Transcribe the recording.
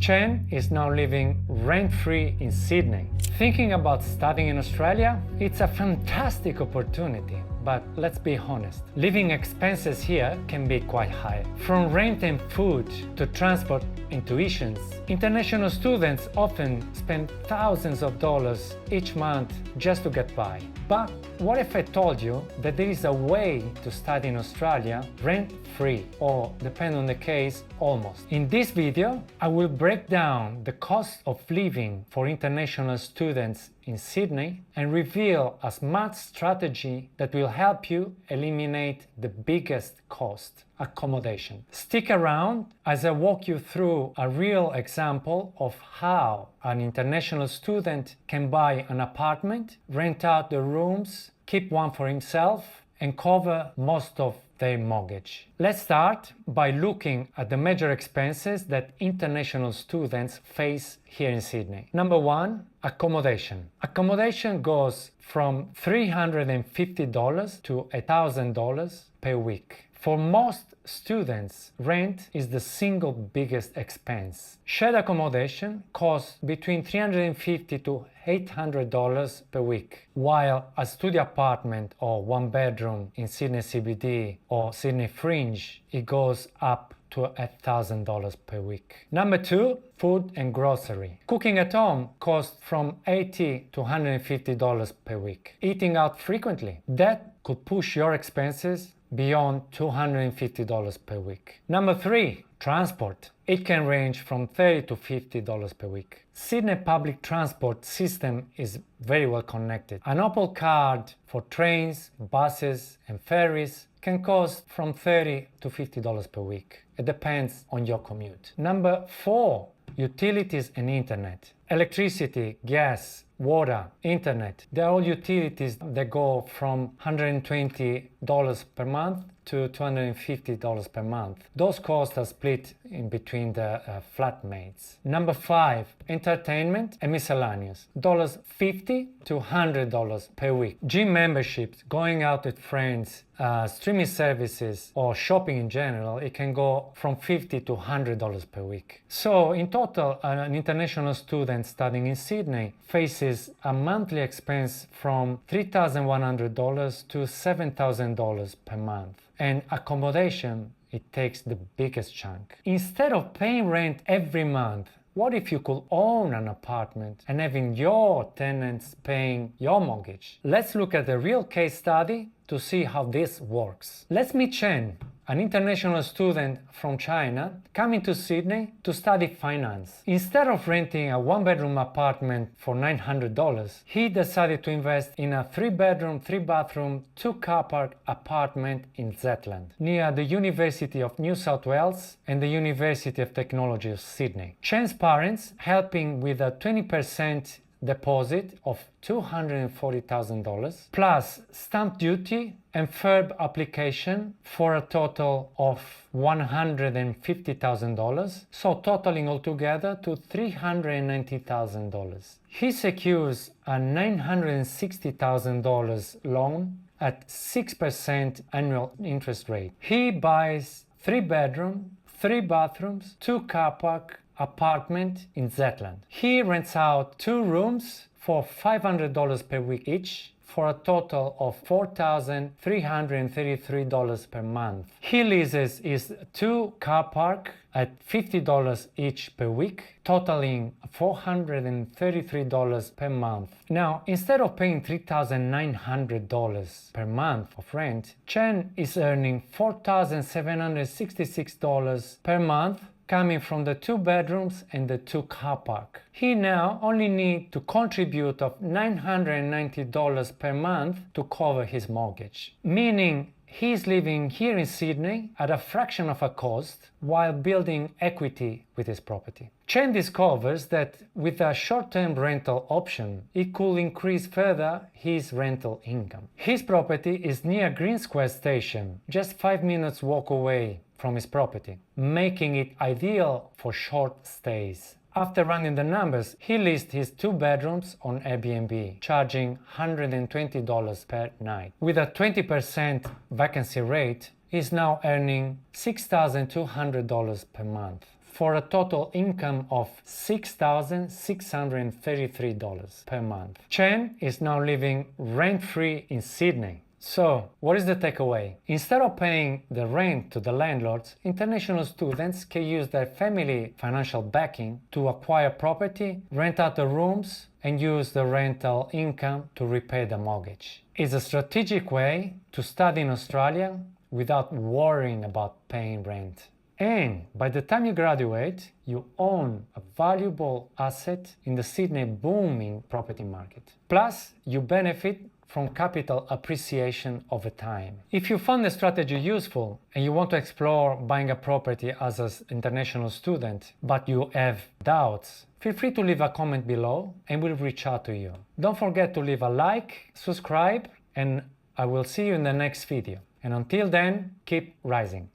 Chen is now living rent-free in Sydney. Thinking about studying in Australia? It's a fantastic opportunity, but let's be honest, living expenses here can be quite high. From rent and food to transport and tuitions, international students often spend thousands of dollars each month just to get by. But what if I told you that there is a way to study in Australia rent-free, or depending on the case, almost? In this video, I will break down the cost of living for international students in Sydney and reveal a smart strategy that will help you eliminate the biggest cost: accommodation. Stick around as I walk you through a real example of how an international student can buy an apartment, rent out the rooms, keep one for himself, and cover most of their mortgage. Let's start by looking at the major expenses that international students face here in Sydney. Number one, accommodation. Accommodation goes from $350 to $1,000 per week. For most students, rent is the single biggest expense. Shared accommodation costs between $350 to $800 per week, while a studio apartment or one bedroom in Sydney CBD or Sydney Fringe, it goes up to $1,000 per week. Number two, food and grocery. Cooking at home costs from $80 to $150 per week. Eating out frequently, that could push your expenses beyond $250 per week. Number three, transport. It can range from $30 to $50 per week. Sydney public transport system is very well connected. An Opal card for trains, buses, and ferries can cost from $30 to $50 per week. It depends on your commute. Number four, utilities and internet. Electricity, gas, water, internet, they're all utilities that go from $120 per month to $250 per month. Those costs are split in between the flatmates. Number five, entertainment and miscellaneous, $50 to $100 per week. Gym memberships, going out with friends, streaming services, or shopping in general, it can go from $50 to $100 per week. So in total, an international student studying in Sydney faces a monthly expense from $3,100 to $7,000 per month. And accommodation, it takes the biggest chunk. Instead of paying rent every month, what if you could own an apartment and having your tenants paying your mortgage? Let's look at a real case study to see how this works. Let's meet Chen, an international student from China coming to Sydney to study finance. Instead of renting a one-bedroom apartment for $900, he decided to invest in a 3-bedroom, 3-bathroom, 2-car park apartment in Zetland, near the University of New South Wales and the University of Technology of Sydney. Chen's parents helping with a 20% deposit of $240,000 plus stamp duty and FIRB application for a total of $150,000, so totaling altogether to $390,000. He secures a $960,000 loan at 6% annual interest rate. He buys 3-bedroom, 3 bathrooms, 2 car park apartment in Zetland. He rents out 2 rooms for $500 per week each, for a total of $4,333 per month. He leases his 2 car park at $50 each per week, totaling $433 per month. Now, instead of paying $3,900 per month of rent, Chen is earning $4,766 per month, coming from the 2 bedrooms and the 2 car park. He now only needs to contribute of $990 per month to cover his mortgage, meaning he's living here in Sydney at a fraction of a cost while building equity with his property. Chen discovers that with a short-term rental option, he could increase further his rental income. His property is near Green Square Station, just 5 minutes walk away from his property, making it ideal for short stays. After running the numbers, he lists his 2 bedrooms on Airbnb, charging $120 per night. With a 20% vacancy rate, he's now earning $6,200 per month. for a total income of $6,633 per month. Chen is now living rent-free in Sydney. So, what is the takeaway? Instead of paying the rent to the landlords, international students can use their family financial backing to acquire property, rent out the rooms, and use the rental income to repay the mortgage. It's a strategic way to study in Australia without worrying about paying rent. And by the time you graduate, you own a valuable asset in the Sydney booming property market. Plus, you benefit from capital appreciation over time. If you found the strategy useful and you want to explore buying a property as an international student, but you have doubts, feel free to leave a comment below and we'll reach out to you. Don't forget to leave a like, subscribe, and I will see you in the next video. And until then, keep rising.